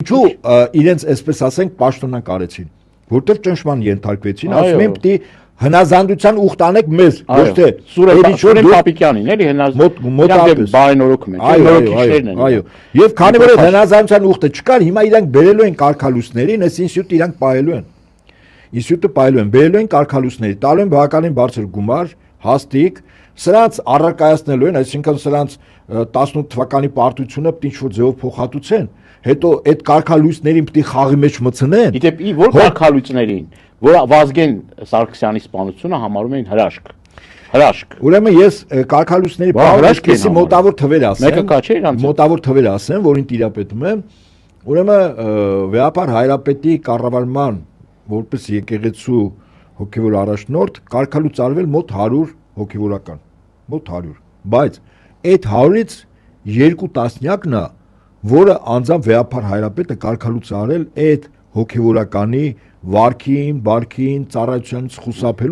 Ինչու իրենց այսպես ասենք պաշտոնանկ արեցին, որտեղ ճնշման ենթարկվեցին, ասում են պիտի հնազանդության ուխտ անեք մեզ, ոչ թե Սուրեն Պապիկյանին, էլի հնազանդության բարենորոգում են, նորոգիչներն են։ Այո, եւ քանի որ հնազանդության ուխտը չկար, հիմա իրանք բերելու են կարգալույսներին, այս ինստիտուտը իրանք պահելու են։ Ինստիտուտը պահելու են, բերելու են կարգալույսների, տալու են բավականին բարձր գումար, հաստիկ, սրանց առարկայացնելու են, այսինքն սրանց 18 թվականի պարտությունը պետք է ինչ-որ ձևով փոխհատուցեն, հետո այդ կարգալույսներին պետք է խաղի մեջ մտցնեն։ Գիտեք, որ կարգալույսներին, որ Վազգեն Սարգսյանի սպանությունը համարում էին հրաշք։ Ուրեմն ես կարգալույսների բաղարաշքեսի մոտավոր թվեր ասեմ։ Մեկը կա չէ իրանց։ Մոտավոր թվեր ասեմ, որին տիրապետում եմ։ Ուրեմն Վեհապար Հայրապետի կառավարման որպես եկեղեցու հոգևոր առաջնորդ կարգալույս արվել մոտ 100 հոգևորական, մոտ 100, բայց այդ 100-ից 2 տասնյակն է, որը անձամբ Վեհապար Հայրապետը կարգալույս արել այդ հոգևորականի վարքին, բարքին, ծառայությանից խուսափելու